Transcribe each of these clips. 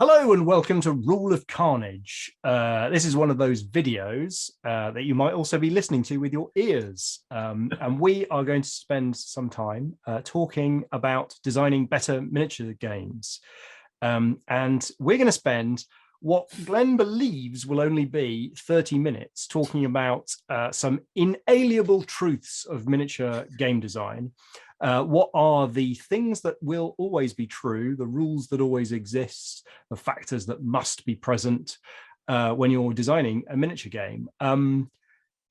Hello and welcome to Rule of Carnage. This is one of those videos that you might also be listening to with your ears. And we are going to spend some time talking about designing better miniature games. And we're going to spend what Glenn believes will only be 30 minutes talking about some inalienable truths of miniature game design. What are the things that will always be true, the rules that always exist, the factors that must be present when you're designing a miniature game?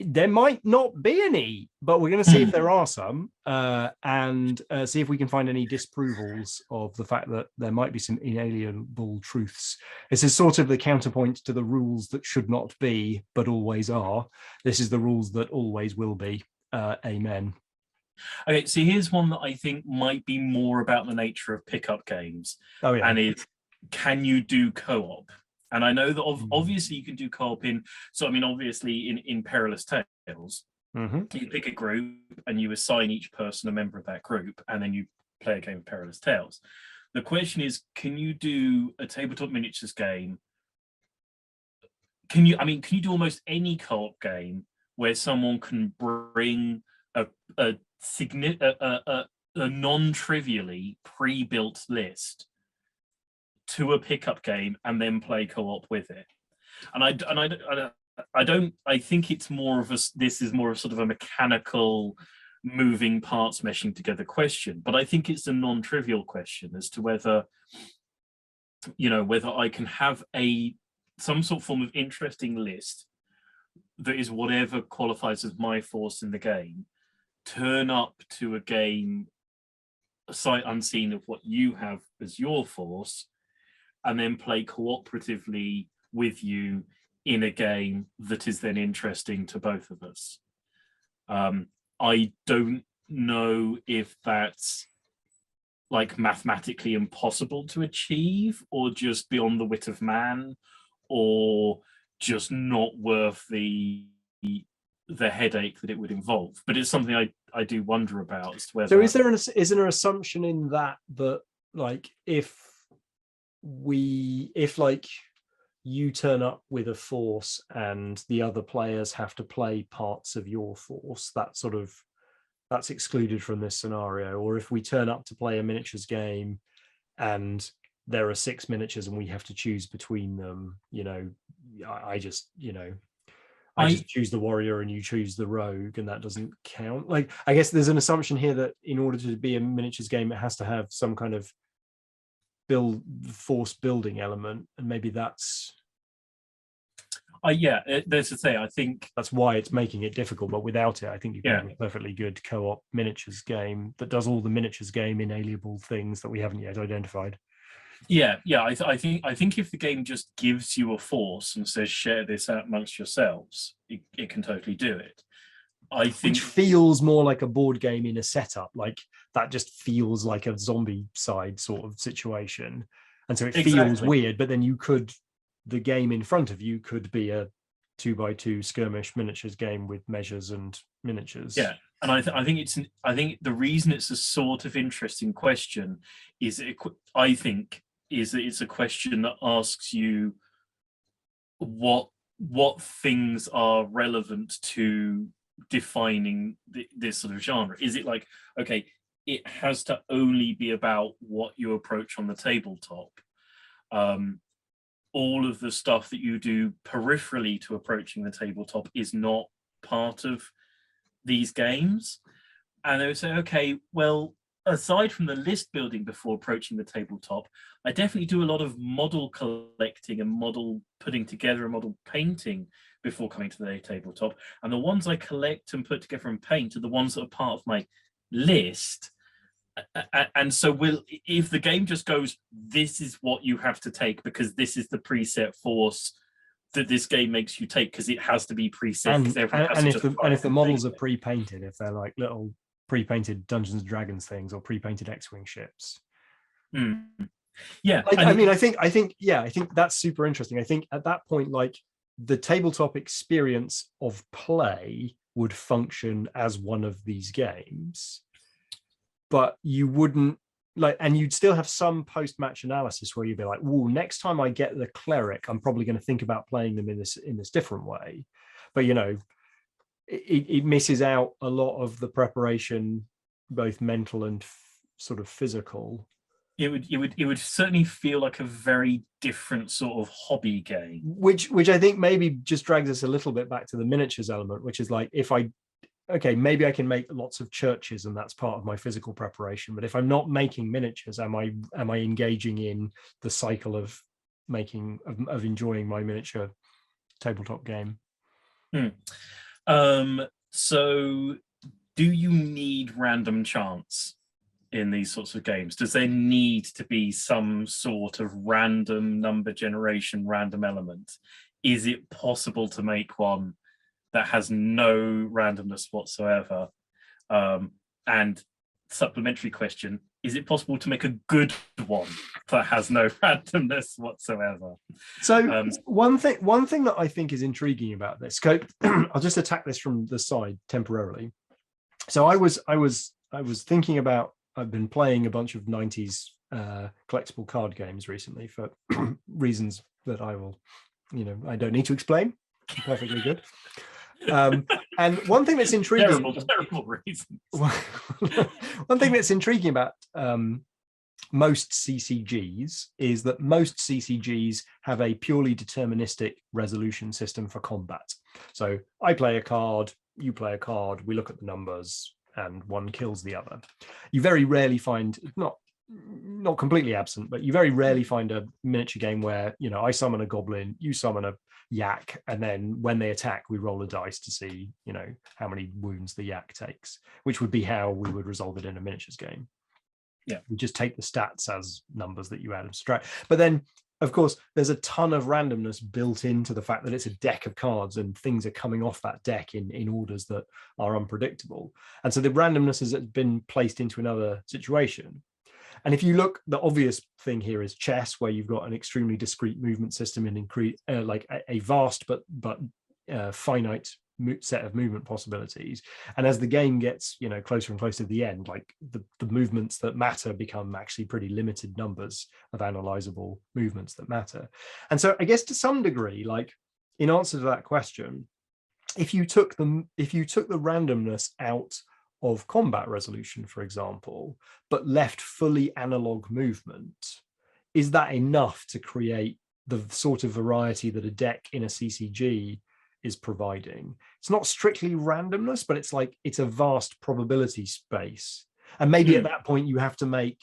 There might not be any, but we're going to see if there are some and see if we can find any disprovals of the fact that there might be some inalienable truths. This is sort of the counterpoint to the rules that should not be, but always are. This is the rules that always will be. Amen. Okay, so here's one that I think might be more about the nature of pickup games. Oh, yeah. And is, can you do co-op? And I know that obviously you can do co-op obviously in Perilous Tales, you pick a group and you assign each person a member of that group, and then you play a game of Perilous Tales. The question is, can you do a tabletop miniatures game? Can you do almost any co-op game where someone can bring a non-trivially pre-built list to a pickup game and then play co-op with it? And I think it's more of this is more of sort of a mechanical moving parts meshing together question, but I think it's a non-trivial question as to whether I can have some sort of form of interesting list that is whatever qualifies as my force in the game, turn up to a game sight unseen of what you have as your force, and then play cooperatively with you in a game that is then interesting to both of us. I don't know if that's like mathematically impossible to achieve, or just beyond the wit of man, or just not worth the headache that it would involve. But it's something I do wonder about as to whether. So is there an assumption in that like if you turn up with a force and the other players have to play parts of your force, that's excluded from this scenario? Or if we turn up to play a miniatures game and there are 6 miniatures and we have to choose between them, I just choose the warrior and you choose the rogue, and that doesn't count. Like, I guess there's an assumption here that in order to be a miniatures game, it has to have some kind of force building element, and maybe that's there's to say, I think that's why it's making it difficult. But without it, I think you can have a perfectly good co-op miniatures game that does all the miniatures game inalienable things that we haven't yet identified. I think if the game just gives you a force and says share this out amongst yourselves, it can totally do it. I think, which feels more like a board game in a setup, like that just feels like a zombie side sort of situation, and so it feels weird. But then the game in front of you could be a 2x2 skirmish miniatures game with measures and miniatures. Yeah, and I think the reason it's a sort of interesting question is that it's a question that asks you what things are relevant to defining this sort of genre. Is it like, okay, it has to only be about what you approach on the tabletop? All of the stuff that you do peripherally to approaching the tabletop is not part of these games? And they would say, okay, well, aside from the list building before approaching the tabletop, I definitely do a lot of model collecting and model putting together and model painting before coming to the tabletop. And the ones I collect and put together and paint are the ones that are part of my list. And so if the game just goes, this is what you have to take because this is the preset force that this game makes you take, because it has to be preset. And if the models are pre-painted, if they're like little pre-painted Dungeons and Dragons things or pre-painted X-Wing ships. Yeah. I think that's super interesting. I think at that point, like, the tabletop experience of play would function as one of these games, but you wouldn't like, and you'd still have some post-match analysis where you'd be like, "Well, next time I get the cleric, I'm probably going to think about playing them in this different way." But it misses out a lot of the preparation, both mental and sort of physical. It would certainly feel like a very different sort of hobby game. Which I think maybe just drags us a little bit back to the miniatures element, which is like, okay, maybe I can make lots of churches and that's part of my physical preparation. But if I'm not making miniatures, am I engaging in the cycle of enjoying my miniature tabletop game? So do you need random chance in these sorts of games? Does there need to be some sort of random number generation, random element? Is it possible to make one that has no randomness whatsoever? And supplementary question, is it possible to make a good one that has no randomness whatsoever? So one thing that I think is intriguing about this, I'll just attack this from the side temporarily. So I was thinking about, I've been playing a bunch of 90s collectible card games recently for reasons that I will, I don't need to explain. Perfectly good. And one thing that's intriguing, terrible reasons. One thing that's intriguing about most CCGs is that most CCGs have a purely deterministic resolution system for combat. So I play a card, you play a card, we look at the numbers, and one kills the other. You very rarely find, not completely absent, but you very rarely find a miniature game where, I summon a goblin, you summon a yak, and then when they attack, we roll a dice to see, how many wounds the yak takes, which would be how we would resolve it in a miniatures game. Yeah, we just take the stats as numbers that you add and subtract. But then, of course, there's a ton of randomness built into the fact that it's a deck of cards and things are coming off that deck in orders that are unpredictable. And so the randomness has been placed into another situation. And if you look, the obvious thing here is chess, where you've got an extremely discrete movement system and like a vast but finite set of movement possibilities. And as the game gets closer and closer to the end, like the movements that matter become actually pretty limited numbers of analyzable movements that matter. And so I guess to some degree, like in answer to that question, if you took the randomness out of combat resolution, for example, but left fully analog movement, is that enough to create the sort of variety that a deck in a CCG is providing? It's not strictly randomness, but it's a vast probability space. And maybe at that point you have to make,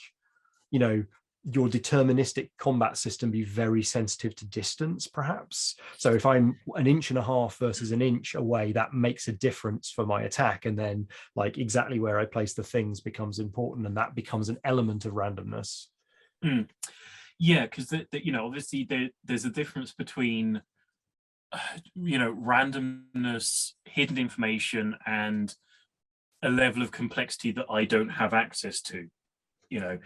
your deterministic combat system be very sensitive to distance, perhaps. So if I'm an inch and a half versus an inch away, that makes a difference for my attack. And then like exactly where I place the things becomes important, and that becomes an element of randomness. Yeah, because obviously there's a difference between randomness, hidden information, and a level of complexity that I don't have access to. And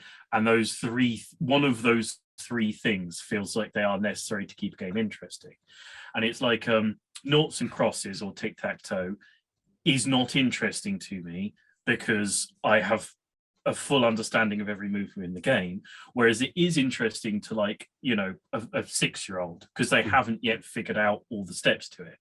one of those three things feels like they are necessary to keep a game interesting. And it's like noughts and crosses or tic-tac-toe is not interesting to me because I have a full understanding of every movement in the game, whereas it is interesting to a 6-year-old because they haven't yet figured out all the steps to it.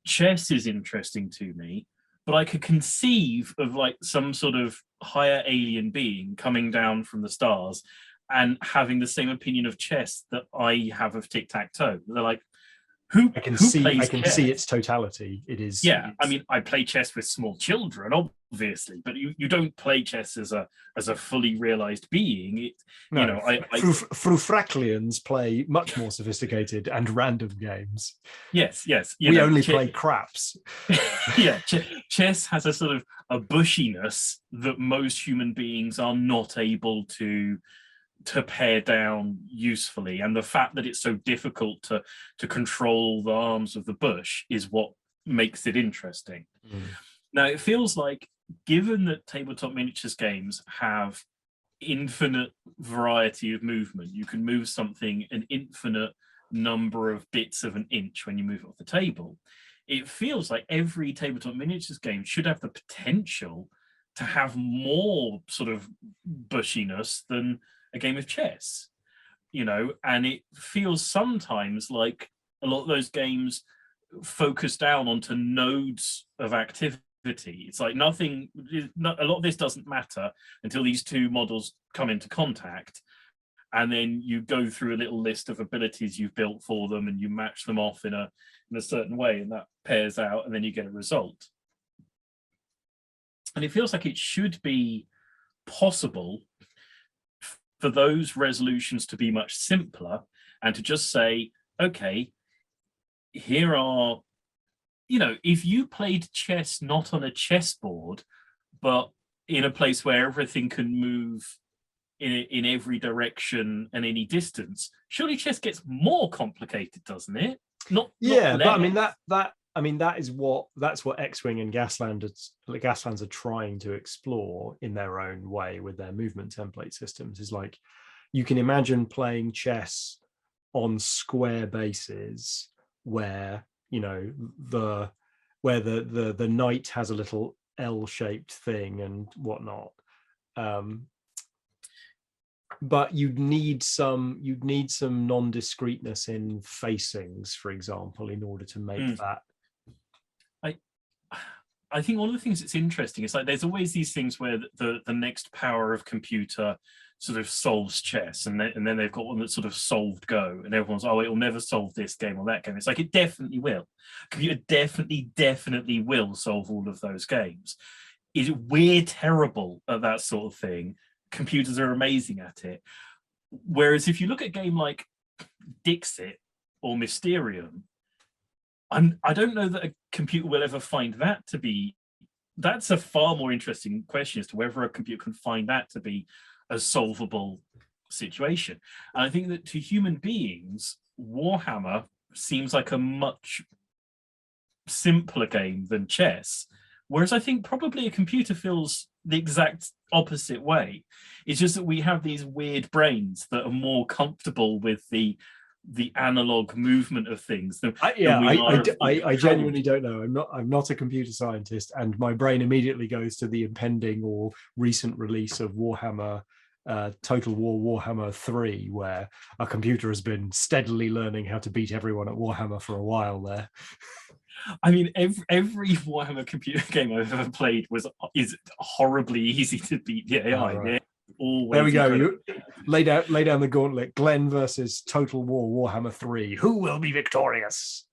Chess is interesting to me, but I could conceive of like some sort of higher alien being coming down from the stars and having the same opinion of chess that I have of tic-tac-toe. They're like, I can see its totality. It is. Yeah, I mean, I play chess with small children, obviously, but you don't play chess as a fully realized being. Frufraklians play much more sophisticated and random games. Yes. We only play craps. Yeah, chess has a sort of a bushiness that most human beings are not able to pare down usefully, and the fact that it's so difficult to control the arms of the bush is what makes it interesting. Now it feels like, given that tabletop miniatures games have infinite variety of movement, you can move something an infinite number of bits of an inch when you move it off the table. It feels like every tabletop miniatures game should have the potential to have more sort of bushiness than a game of chess, and it feels sometimes like a lot of those games focus down onto nodes of activity. It's like a lot of this doesn't matter until these two models come into contact, and then you go through a little list of abilities you've built for them and you match them off in a certain way, and that pairs out, and then you get a result. And it feels like it should be possible for those resolutions to be much simpler and to just say, okay, here are, if you played chess not on a chessboard, but in a place where everything can move in every direction and any distance, surely chess gets more complicated, doesn't it? Not but I mean that's what X-Wing and Gaslands are trying to explore in their own way with their movement template systems. Is like, you can imagine playing chess on square bases where the knight has a little L-shaped thing and whatnot. But you'd need some non-discreteness in facings, for example, in order to make that. I think one of the things that's interesting is like there's always these things where the next power of computer sort of solves chess, and then they've got one that's sort of solved Go, and everyone's, oh, it'll never solve this game or that game. It's like, it definitely will. Computer definitely will solve all of those games. We're terrible at that sort of thing. Computers are amazing at it. Whereas if you look at a game like Dixit or Mysterium, I don't know that a computer will ever find that to be. That's a far more interesting question as to whether a computer can find that to be a solvable situation. And I think that to human beings, Warhammer seems like a much simpler game than chess. Whereas I think probably a computer feels the exact opposite way. It's just that we have these weird brains that are more comfortable with the analog movement of things. I genuinely don't know. I'm not a computer scientist, and my brain immediately goes to the impending or recent release of Warhammer, Total War Warhammer 3, where a computer has been steadily learning how to beat everyone at Warhammer for a while there. I mean, every Warhammer computer game I've ever played is horribly easy to beat the AI. Oh, right. There we go. You lay down the gauntlet. Glenn versus Total War Warhammer 3. Who will be victorious?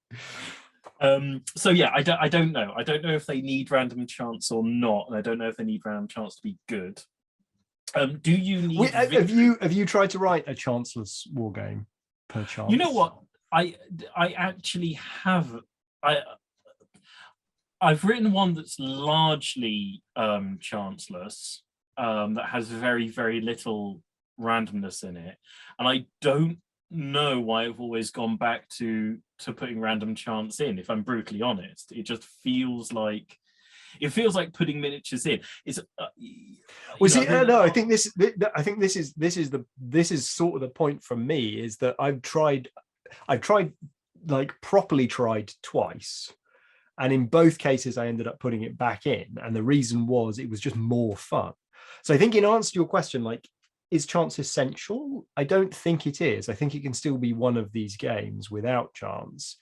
So yeah, I don't know. I don't know if they need random chance or not, and I don't know if they need random chance to be good. Do you need? Have you tried to write a chanceless war game per chance? You know what? I actually have. I've written one that's largely chanceless, that has very, very little randomness in it, and I don't know why I've always gone back to putting random chance in. If I'm brutally honest, it just feels like putting miniatures in. It's I think this is sort of the point from me, is that I've tried properly tried twice, and in both cases I ended up putting it back in, and the reason was it was just more fun. So I think, in answer to your question, like, is chance essential? I don't think it is. I think it can still be one of these games without chance,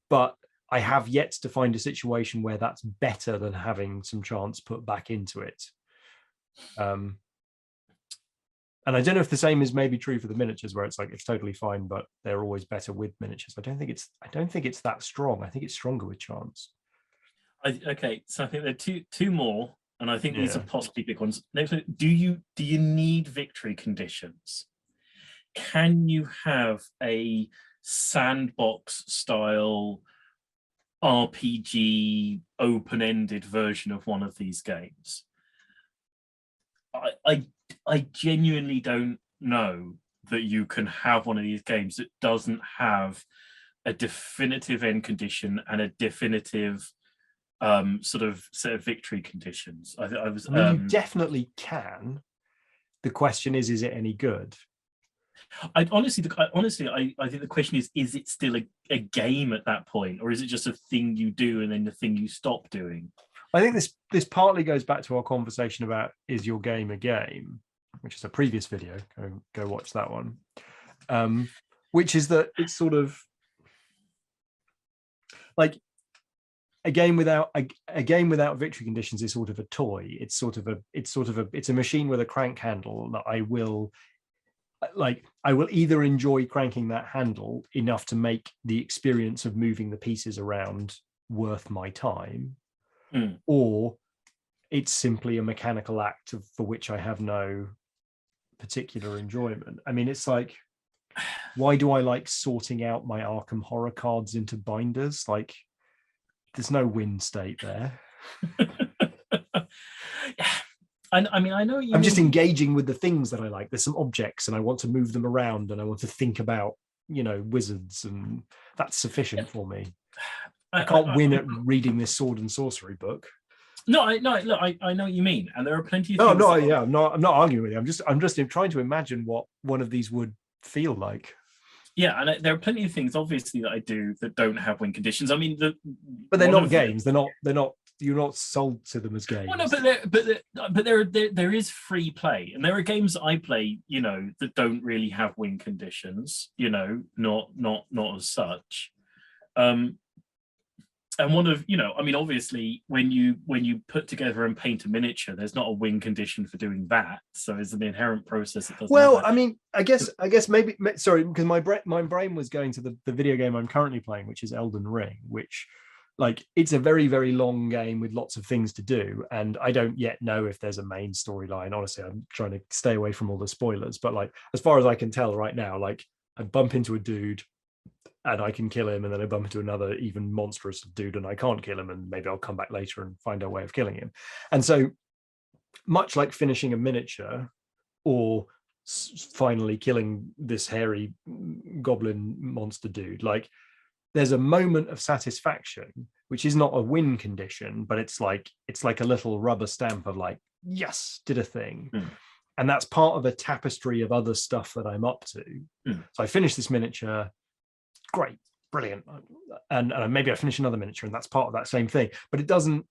but I have yet to find a situation where that's better than having some chance put back into it. And I don't know if the same is maybe true for the miniatures, where it's like it's totally fine, but they're always better with miniatures. I don't think it's that strong. I think it's stronger with chance. Okay, so I think there are two more, and I think these are possibly big ones. Next, do you need victory conditions? Can you have a sandbox style RPG open-ended version of one of these games? I genuinely don't know that you can have one of these games that doesn't have a definitive end condition and a definitive sort of set of victory conditions. I mean, you definitely can. The question is it any good? I honestly, I think the question is it still a game at that point, or is it just a thing you do and then the thing you stop doing? I think this partly goes back to our conversation about is your game a game, which is a previous video. Go watch that one. Which is that it's sort of like a game without victory conditions is sort of a toy. It's a machine with a crank handle that I will either enjoy cranking that handle enough to make the experience of moving the pieces around worth my time, or it's simply a mechanical act for which I have no particular enjoyment. I mean, it's like, why do I like sorting out my Arkham Horror cards into binders? Like, there's no win state there. I mean, I know you. I'm just engaging with the things that I like. There's some objects, and I want to move them around, and I want to think about, wizards, and that's sufficient for me. I can't win at reading this sword and sorcery book. Look, I know what you mean, and there are plenty of. No, I'm not arguing with you. I'm just trying to imagine what one of these would feel like. Yeah, and there are plenty of things, obviously, that I do that don't have win conditions. I mean, but they're not games. They're not. You're not sold to them as games. Well, no, but there is free play, and there are games that I play, that don't really have win conditions. Not as such. And one of, I mean, obviously, when you put together and paint a miniature, there's not a win condition for doing that. So it's an inherent process. It doesn't. Well, I mean, I guess maybe, sorry, because my brain was going to the video game I'm currently playing, which is Elden Ring, which, like, it's a very, very long game with lots of things to do. And I don't yet know if there's a main storyline. Honestly, I'm trying to stay away from all the spoilers. But, like, as far as I can tell right now, like, I bump into a dude and I can kill him, and then I bump into another even monstrous dude and I can't kill him, and maybe I'll come back later and find a way of killing him. And so, much like finishing a miniature or finally killing this hairy goblin monster dude, like, there's a moment of satisfaction, which is not a win condition, but it's like a little rubber stamp of, like, yes, did a thing. And that's part of a tapestry of other stuff that I'm up to. So I finished this miniature, great, brilliant, and maybe I finish another miniature, and that's part of that same thing. But it doesn't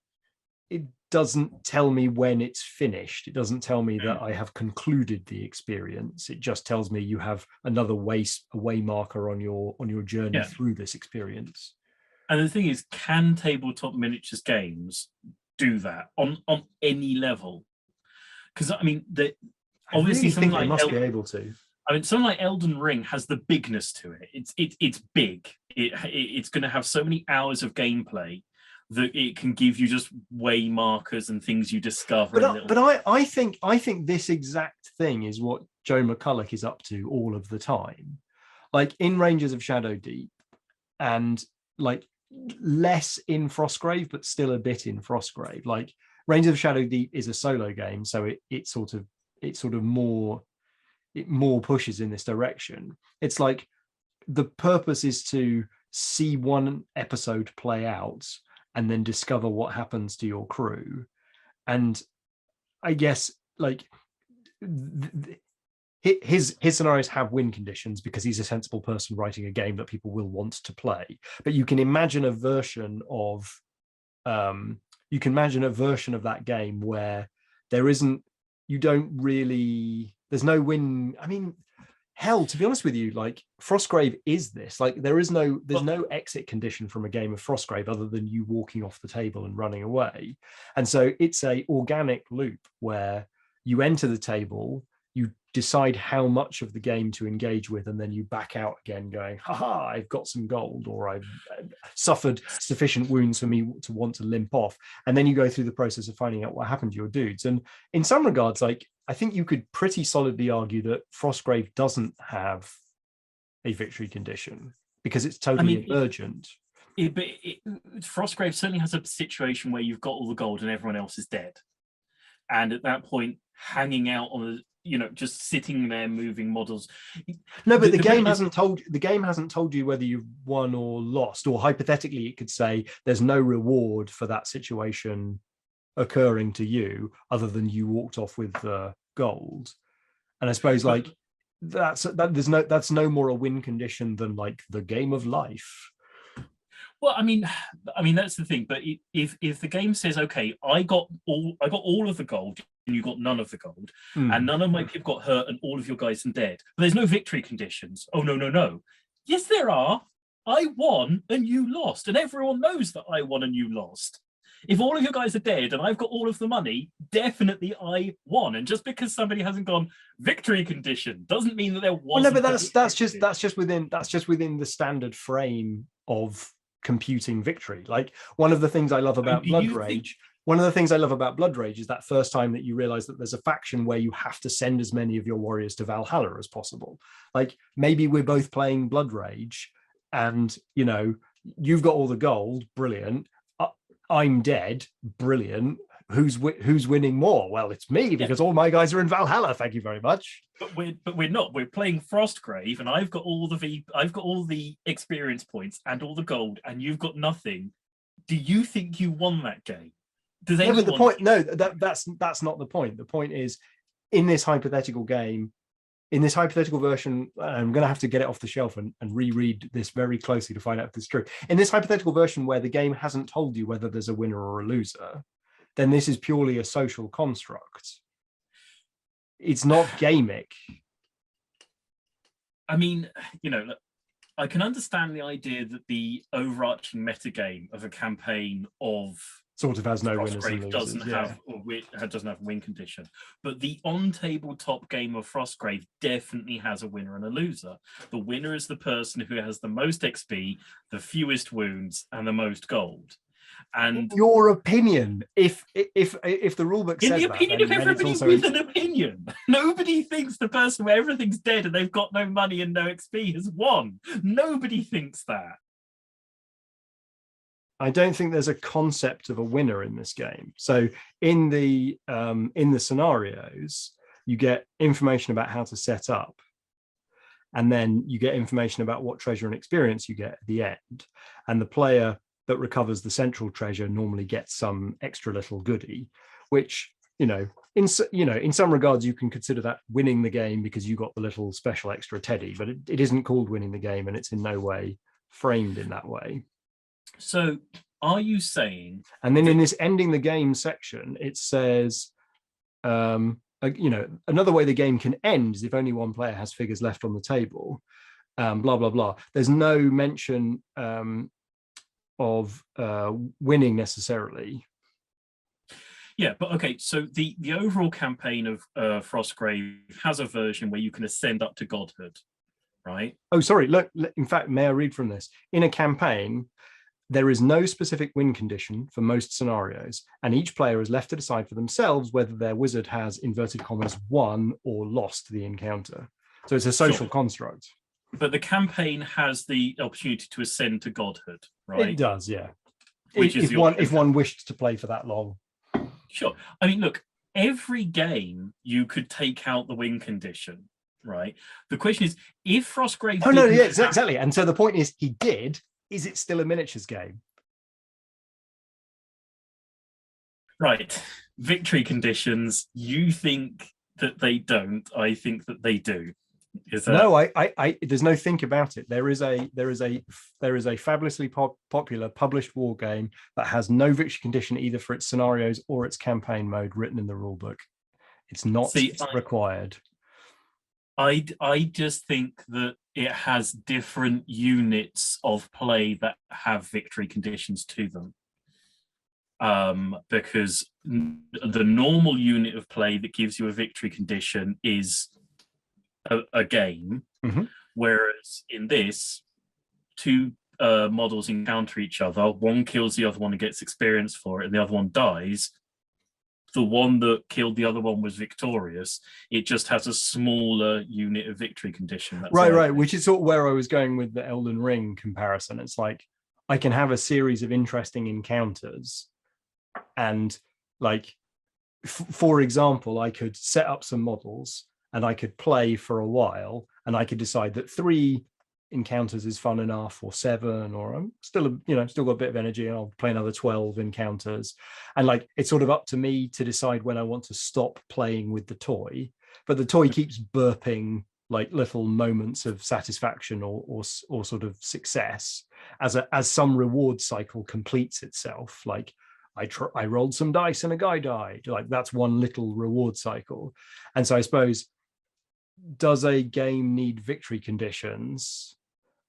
tell me when it's finished. It doesn't tell me that I have concluded the experience. It just tells me you have another way marker on your journey through this experience. And the thing is, can tabletop miniatures games do that on any level? Because I mean, obviously, I really think they must be able to. I mean, something like Elden Ring has the bigness to it. It's big. It's going to have so many hours of gameplay that it can give you just way markers and things you discover. But I think this exact thing is what Joe McCulloch is up to all of the time. Like in Rangers of Shadow Deep, and like less in Frostgrave, but still a bit in Frostgrave. Like Rangers of Shadow Deep is a solo game, so it sort of more pushes in this direction. It's like the purpose is to see one episode play out and then discover what happens to your crew. And I guess, like, his scenarios have win conditions because he's a sensible person writing a game that people will want to play. But you can imagine a version of that game where there's no win. I mean, hell, to be honest with you, like Frostgrave is this. Like there's no exit condition from a game of Frostgrave other than you walking off the table and running away. And so it's a organic loop where you enter the table, you decide how much of the game to engage with, and then you back out again going, haha, I've got some gold, or I've suffered sufficient wounds for me to want to limp off. And then you go through the process of finding out what happened to your dudes. And in some regards, like, I think you could pretty solidly argue that Frostgrave doesn't have a victory condition because it's totally emergent. But Frostgrave certainly has a situation where you've got all the gold and everyone else is dead. And at that point, hanging out on just sitting there moving models. No, but the game hasn't told you whether you've won or lost, or hypothetically it could say there's no reward for that situation occurring to you other than you walked off with the gold. And I suppose like that's no more a win condition than like the game of life. Well, I mean that's the thing. But if the game says, okay, I got all of the gold, and you got none of the gold, and none of my people got hurt, and all of your guys are dead, but there's no victory conditions. Oh no, no, no. Yes, there are. I won and you lost, and everyone knows that I won and you lost. If all of your guys are dead and I've got all of the money, definitely I won. And just because somebody hasn't gone victory condition doesn't mean that there wasn't. Well, no, but that's just within the standard frame of computing victory. Like, one of the things I love about Blood Rage. One of the things I love about Blood Rage is that first time that you realize that there's a faction where you have to send as many of your warriors to Valhalla as possible. Like, maybe we're both playing Blood Rage and, you know, you've got all the gold, brilliant. I'm dead, brilliant. Who's winning more? Well, it's me, because all my guys are in Valhalla. Thank you very much. But we're not. We're playing Frostgrave, and I've got all the experience points and all the gold, and you've got nothing. Do you think you won that game? Does anyone... No, but the point, no, that's not the point. The point is, in this hypothetical game, in this hypothetical version, I'm going to have to get it off the shelf and reread this very closely to find out if it's true. In this hypothetical version where the game hasn't told you whether there's a winner or a loser, then this is purely a social construct. It's not gamic. I mean, you know, I can understand the idea that the overarching metagame of a campaign of sort of has no winners and losers. Doesn't have a win condition, but the on-tabletop game of Frostgrave definitely has a winner and a loser. The winner is the person who has the most XP, the fewest wounds, and the most gold. And your opinion, if the rulebook says in the opinion that, of everybody with an opinion, nobody thinks the person where everything's dead and they've got no money and no XP has won. Nobody thinks that. I don't think there's a concept of a winner in this game. So in the scenarios, you get information about how to set up, and then you get information about what treasure and experience you get at the end. And the player that recovers the central treasure normally gets some extra little goodie, which, in some regards you can consider that winning the game because you got the little special extra teddy, but it isn't called winning the game, and it's in no way framed in that way. So are you saying... And then in this ending the game section, it says, another way the game can end is if only one player has figures left on the table, blah, blah, blah. There's no mention of winning necessarily. Yeah, but okay, so the overall campaign of Frostgrave has a version where you can ascend up to godhood, right? Oh, sorry. Look, in fact, may I read from this? In a campaign, there is no specific win condition for most scenarios, and each player is left to decide for themselves whether their wizard has, inverted commas, won or lost the encounter. So it's a social construct. But the campaign has the opportunity to ascend to godhood, right? It does, yeah. If one wished to play for that long. Sure. I mean, look, every game you could take out the win condition, right? The question is, if Frostgrave... Oh, no, yeah, exactly. And so the point is, he did. Is it still a miniatures game? Right. Victory conditions. You think that they don't. I think that they do. Is that... No, I there's no think about it. There is a fabulously popular published war game that has no victory condition either for its scenarios or its campaign mode written in the rulebook. It's not required. I just think that it has different units of play that have victory conditions to them. Because the normal unit of play that gives you a victory condition is a game, whereas in this, two models encounter each other, one kills the other one and gets experience for it, and the other one dies. The one that killed the other one was victorious. It just has a smaller unit of victory condition. That's right, which is sort of where I was going with the Elden Ring comparison. It's like, I can have a series of interesting encounters, and like, for example, I could set up some models and I could play for a while, and I could decide that 3 encounters is fun enough, or 7, or I'm still got a bit of energy and I'll play another 12 encounters. And like, it's sort of up to me to decide when I want to stop playing with the toy, but the toy keeps burping like little moments of satisfaction or sort of success as some reward cycle completes itself. Like I rolled some dice and a guy died. Like that's one little reward cycle. And so I suppose, does a game need victory conditions?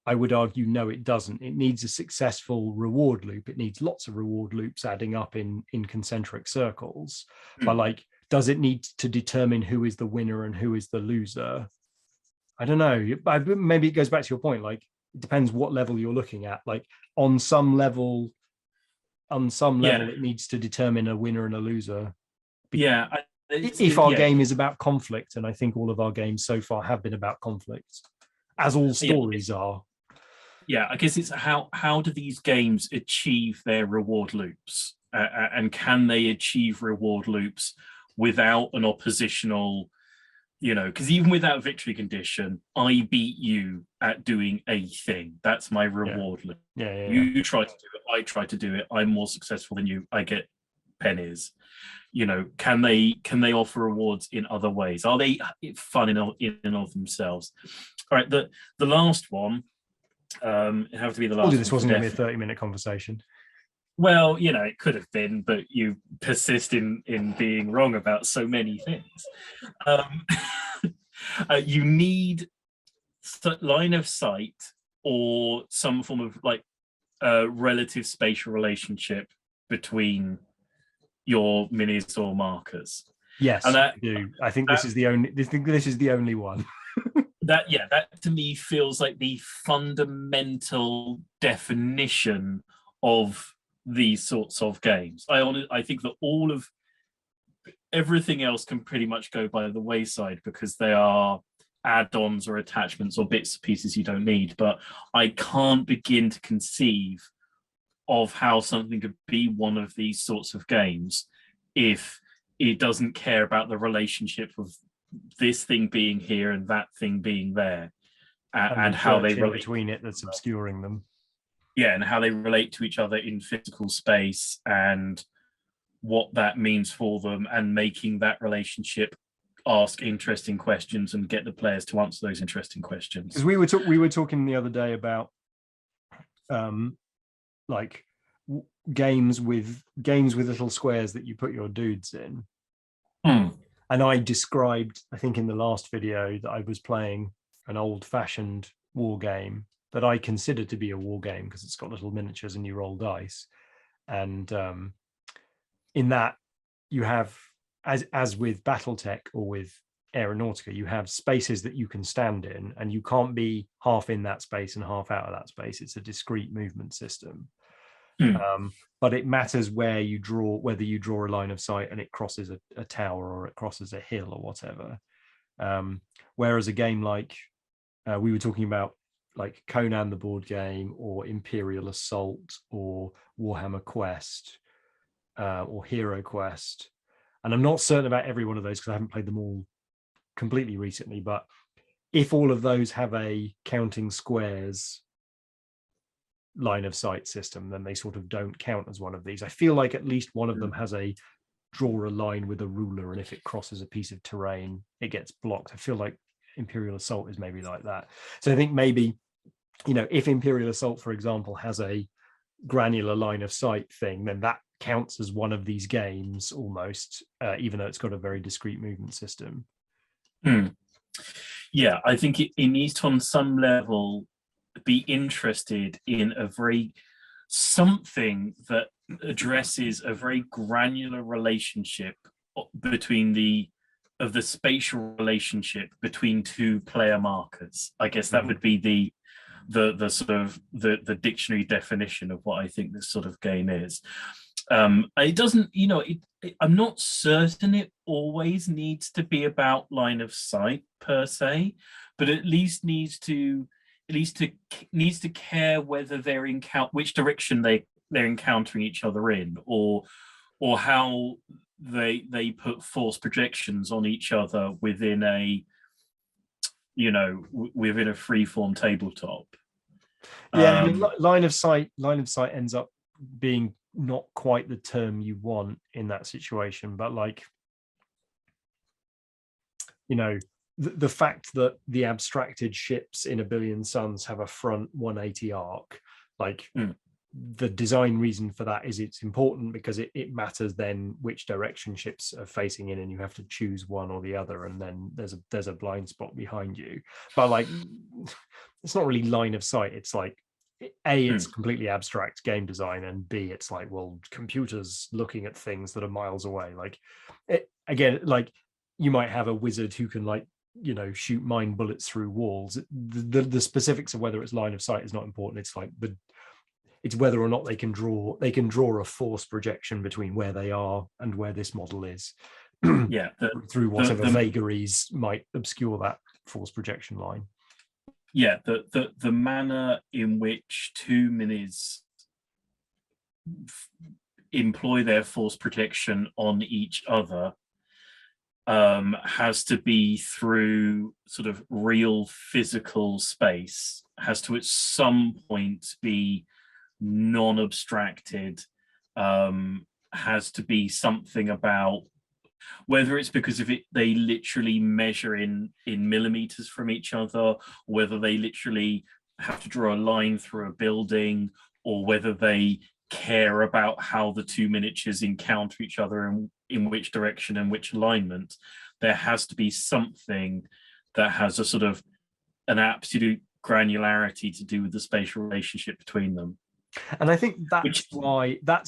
I would argue no, it doesn't. It needs a successful reward loop. It needs lots of reward loops adding up in concentric circles. But like, does it need to determine who is the winner and who is the loser? I don't know. Maybe it goes back to your point. Like, it depends what level you're looking at. Like on some level, it needs to determine a winner and a loser. If our game is about conflict, and I think all of our games so far have been about conflict, as all stories are. Yeah, I guess it's how do these games achieve their reward loops, and can they achieve reward loops without an oppositional, because even without victory condition, I beat you at doing a thing. That's my reward loop. You try to do it, I try to do it. I'm more successful than you. I get pennies. Can they offer rewards in other ways? Are they fun in and of themselves? All right, the last one. It have to be the last. This wasn't going to be a 30-minute conversation. Well, it could have been, but you persist in being wrong about so many things. You need line of sight or some form of like relative spatial relationship between your minis or markers. Yes, and I do. I think this is the only one. That to me feels like the fundamental definition of these sorts of games. I think that everything else can pretty much go by the wayside because they are add-ons or attachments or bits and pieces you don't need. But I can't begin to conceive of how something could be one of these sorts of games if it doesn't care about the relationship of this thing being here and that thing being there, and how they relate between it that's obscuring them. Yeah, and how they relate to each other in physical space and what that means for them, and making that relationship ask interesting questions and get the players to answer those interesting questions. Because we were talking the other day about like games with little squares that you put your dudes in. And I described, I think in the last video, that I was playing an old-fashioned war game that I consider to be a war game because it's got little miniatures and you roll dice. And in that, you have, as with BattleTech or with Aeronautica, you have spaces that you can stand in, and you can't be half in that space and half out of that space. It's a discrete movement system. But it matters whether you draw a line of sight and it crosses a tower or it crosses a hill or whatever. Whereas a game like we were talking about, like Conan the board game, or Imperial Assault, or Warhammer Quest, or Hero Quest, and I'm not certain about every one of those because I haven't played them all completely recently, but if all of those have a counting squares line of sight system, then they sort of don't count as one of these. I feel like at least one of them has a draw a line with a ruler, and if it crosses a piece of terrain, it gets blocked. I feel like Imperial Assault is maybe like that. So I think maybe, if Imperial Assault, for example, has a granular line of sight thing, then that counts as one of these games almost, even though it's got a very discrete movement system. Yeah, I think it needs to, on some level, be interested in something that addresses a very granular relationship between the spatial relationship between two player markers. I guess that would be the sort of the dictionary definition of what I think this sort of game is. It doesn't, I'm not certain it always needs to be about line of sight per se, but at least needs to care whether they're which direction they're encountering each other in, or how they put force projections on each other within a freeform tabletop. I mean, line of sight ends up being not quite the term you want in that situation, but like, the fact that the abstracted ships in A Billion Suns have a front 180 arc, like the design reason for that is it's important because it matters then which direction ships are facing in, and you have to choose one or the other, and then there's a blind spot behind you. But like, it's not really line of sight. It's like, A, it's completely abstract game design, and B, it's like, well, computers looking at things that are miles away. Like, again, like, you might have a wizard who can, like, you know, shoot mine bullets through walls. The specifics of whether it's line of sight is not important. It's like it's whether or not they can draw a force projection between where they are and where this model is. Yeah, through whatever vagaries might obscure that force projection line. Yeah, the manner in which two minis employ their force protection on each other has to be through sort of real physical space, has to at some point be non-abstracted, has to be something about, whether it's because of it they literally measure in millimeters from each other, whether they literally have to draw a line through a building, or whether they care about how the two miniatures encounter each other and in which direction and which alignment. There has to be something that has a sort of an absolute granularity to do with the spatial relationship between them. And I think that's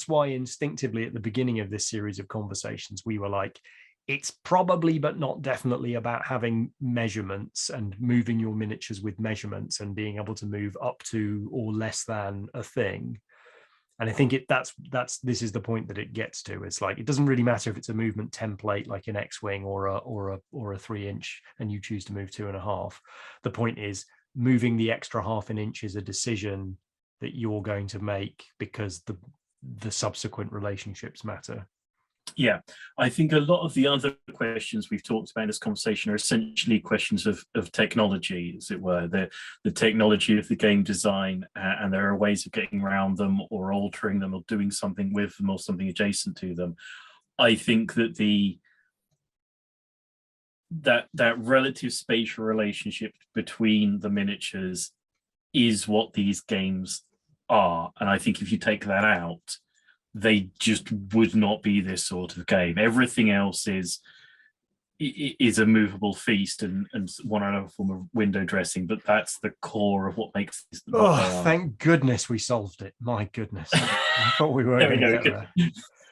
why instinctively at the beginning of this series of conversations, we were like, it's probably, but not definitely, about having measurements and moving your miniatures with measurements and being able to move up to or less than a thing. And I think this is the point that it gets to. It's like, it doesn't really matter if it's a movement template like an X-wing or a 3-inch, and you choose to move 2.5. The point is, moving the extra half an inch is a decision that you're going to make because the subsequent relationships matter. Yeah, I think a lot of the other questions we've talked about in this conversation are essentially questions of technology, as it were, the technology of the game design, and there are ways of getting around them or altering them or doing something with them or something adjacent to them. I think that that relative spatial relationship between the miniatures is what these games are, and I think if you take that out, they just would not be this sort of game. Everything else is a movable feast and one other form of window dressing, but that's the core of what makes this. Thank goodness we solved it. My goodness, I thought we weren't going to get there.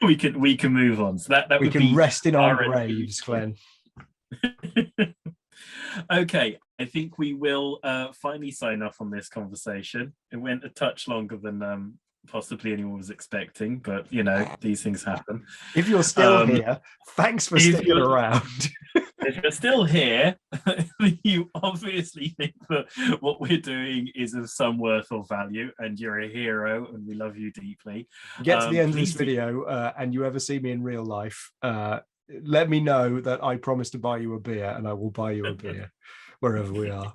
We can move on. So that we can rest in our graves, Glenn. Okay, I think we will finally sign off on this conversation. It went a touch longer than possibly anyone was expecting, but you know, these things happen. If you're still here, thanks for sticking around. If you're still here, you obviously think that what we're doing is of some worth or value, and you're a hero, and we love you deeply. Get to the end of this video, and you ever see me in real life, let me know that I promise to buy you a beer, and I will buy you a beer wherever we are.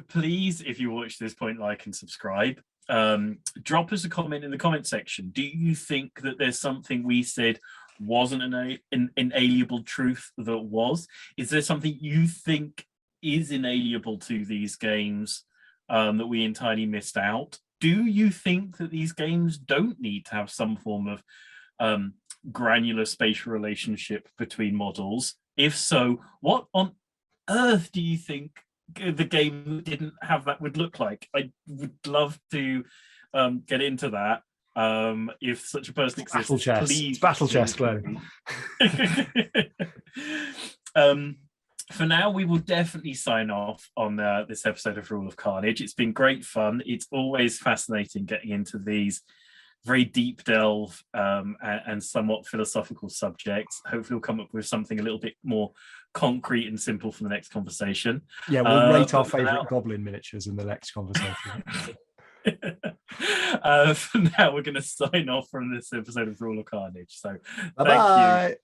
Please, if you watch this point, like and subscribe. Drop us a comment in the comment section. Do you think that there's something we said wasn't an inalienable truth that was? Is there something you think is inalienable to these games that we entirely missed out? Do you think that these games don't need to have some form of granular spatial relationship between models? If so, what on earth do you think the game that didn't have that would look like? I would love to get into that. If such a person exists, battle chess. Please, battle chess, Glenn. For now, we will definitely sign off on this episode of Rule of Carnage. It's been great fun. It's always fascinating getting into these very deep delve and somewhat philosophical subjects. Hopefully we'll come up with something a little bit more concrete and simple for the next conversation. Yeah, we'll rate our favorite goblin miniatures in the next conversation. For now, we're going to sign off from this episode of Rule of Carnage. So bye-bye.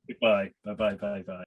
Thank you. Goodbye. Bye.